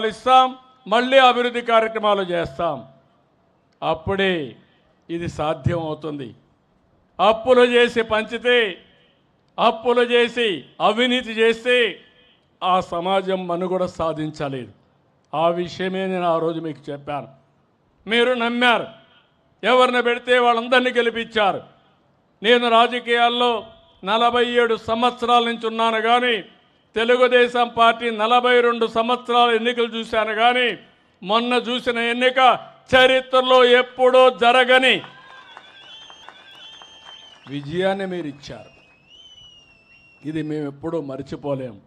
ఇస్తాం, మళ్ళీ అభివృద్ధి కార్యక్రమాలు చేస్తాం. అప్పుడే ఇది సాధ్యం అవుతుంది. అప్పులు చేసి పంచితే, అప్పులు చేసి అవినీతి చేస్తే ఆ సమాజం మనుగడ సాధించలేదు. ఆ విషయమే నేను ఆ రోజు మీకు చెప్పాను. మీరు నమ్మారు. ఎవరిని పెడితే వాళ్ళందరినీ గెలిపించారు. నేను రాజకీయాల్లో 47 సంవత్సరాల నుంచి ఉన్నాను కానీ తెలుగుదేశం పార్టీ 42 సంవత్సరాల ఎన్నికలు చూశాను కానీ మొన్న చూసిన ఎన్నిక చరిత్రలో ఎప్పుడూ జరగని విజయాన్ని మీరు ఇచ్చారు. ఇది మేము ఎప్పుడూ మర్చిపోలేము.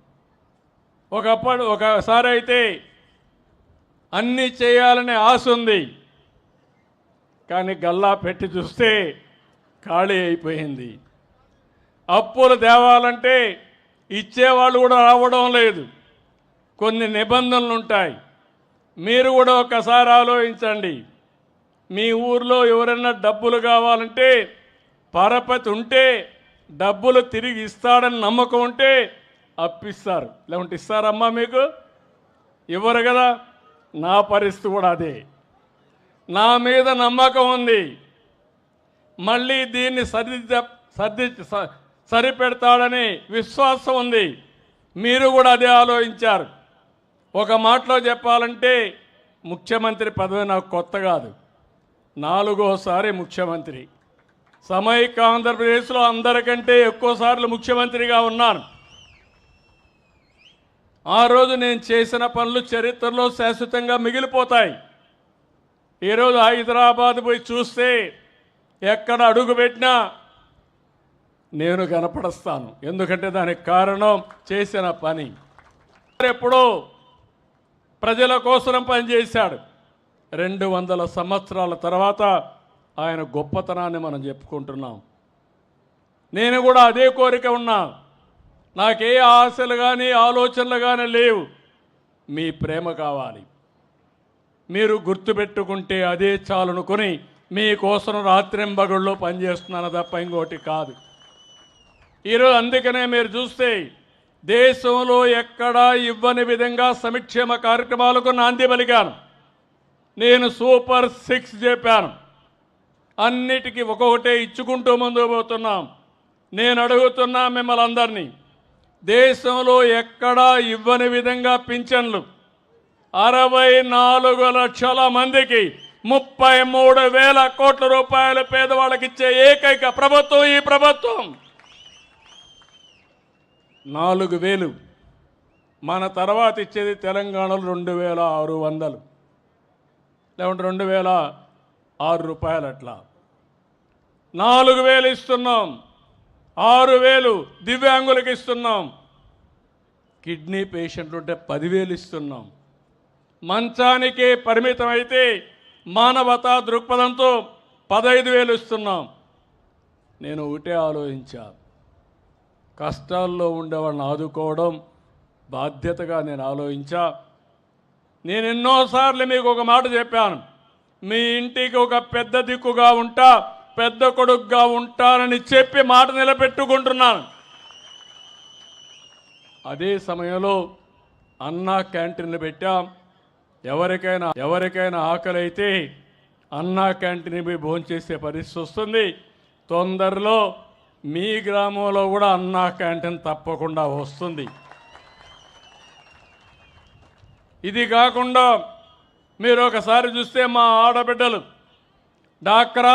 ఒకసారి అయితే అన్నీ చేయాలనే ఆశ ఉంది, కానీ గల్లా పెట్టి చూస్తే ఖాళీ అయిపోయింది. అప్పులు తేవాలంటే ఇచ్చేవాళ్ళు కూడా రావడం లేదు. కొన్ని నిబంధనలు ఉంటాయి. మీరు కూడా ఒకసారి ఆలోచించండి. మీ ఊర్లో ఎవరైనా డబ్బులు కావాలంటే పరపతి ఉంటే, డబ్బులు తిరిగి ఇస్తాడని నమ్మకం ఉంటే అప్పిస్తారు. లేకుంటే ఇస్తారమ్మా? మీకు ఇవ్వరు కదా. నా పరిస్థితి కూడా అదే. నా మీద నమ్మకం ఉంది, మళ్ళీ దీన్ని సరిపెడతాడని విశ్వాసం ఉంది. మీరు కూడా అదే ఆలోచించారు. ఒక మాటలో చెప్పాలంటే ముఖ్యమంత్రి పదవి నాకు కొత్త కాదు. 4వసారి ముఖ్యమంత్రి. సమైక్య ఆంధ్రప్రదేశ్లో అందరికంటే ఎక్కువసార్లు ముఖ్యమంత్రిగా ఉన్నాను. ఆ రోజు నేను చేసిన పనులు చరిత్రలో శాశ్వతంగా మిగిలిపోతాయి. ఈరోజు హైదరాబాద్ పోయి చూస్తే ఎక్కడ అడుగు పెట్టినా నేను కనపడస్తాను. ఎందుకంటే దానికి కారణం చేసిన పని. ఎప్పుడో ప్రజల కోసం పనిచేశాడు. 200 సంవత్సరాల తర్వాత ఆయన గొప్పతనాన్ని మనం చెప్పుకుంటున్నాం. నేను కూడా అదే కోరిక ఉన్నా. నాకే ఆశలు కానీ ఆలోచనలు కానీ లేవు. మీ ప్రేమ కావాలి. మీరు గుర్తుపెట్టుకుంటే అదే చాలనుకొని మీకోసం రాత్రింబగళ్ళు పనిచేస్తున్నాను తప్ప ఇంకోటి కాదు. ఈరోజు అందుకనే మీరు చూస్తే దేశంలో ఎక్కడా ఇవ్వని విధంగా సంక్షేమ కార్యక్రమాలకు నాంది పలికాను. నేను సూపర్ 6 చెప్పాను. అన్నిటికీ ఒక్కొక్కటే ఇచ్చుకుంటూ ముందుకు పోతున్నాం. నేను అడుగుతున్నా మిమ్మల్ని అందరినీ, దేశంలో ఎక్కడా ఇవ్వని విధంగా పింఛన్లు 64 లక్షల మందికి 33,000 కోట్ల రూపాయలు పేదవాళ్ళకి ఇచ్చే ఏకైక ప్రభుత్వం ఈ ప్రభుత్వం. 4,000 మన తర్వాత ఇచ్చేది తెలంగాణలో 2,600 లేకుంటే 2,006 రూపాయలు. అట్లా 4,000 ఇస్తున్నాం. 6,000 దివ్యాంగులకు ఇస్తున్నాం. కిడ్నీ పేషెంట్లు ఉంటే 10,000 ఇస్తున్నాం. మంచానికే పరిమితం అయితే మానవతా దృక్పథంతో 15,000 ఇస్తున్నాం. నేను ఒకటే ఆలోచించా, కష్టాల్లో ఉండేవాళ్ళని ఆదుకోవడం బాధ్యతగా నేను ఆలోచించా. నేను ఎన్నోసార్లు మీకు ఒక మాట చెప్పాను, మీ ఇంటికి ఒక పెద్ద దిక్కుగా ఉంటా, పెద్ద కొడుకుగా ఉంటానని చెప్పి మాట నిలబెట్టుకుంటున్నాను. అదే సమయంలో అన్నా క్యాంటీన్లు పెట్టాం. ఎవరికైనా ఆకలి అయితే అన్నా క్యాంటీన్ పోయి భోంచేసే పరిస్థితి వస్తుంది. తొందరలో మీ గ్రామంలో కూడా అన్నా క్యాంటీన్ తప్పకుండా వస్తుంది. ఇది కాకుండా మీరు ఒకసారి చూస్తే మా ఆడబిడ్డలు డాక్రా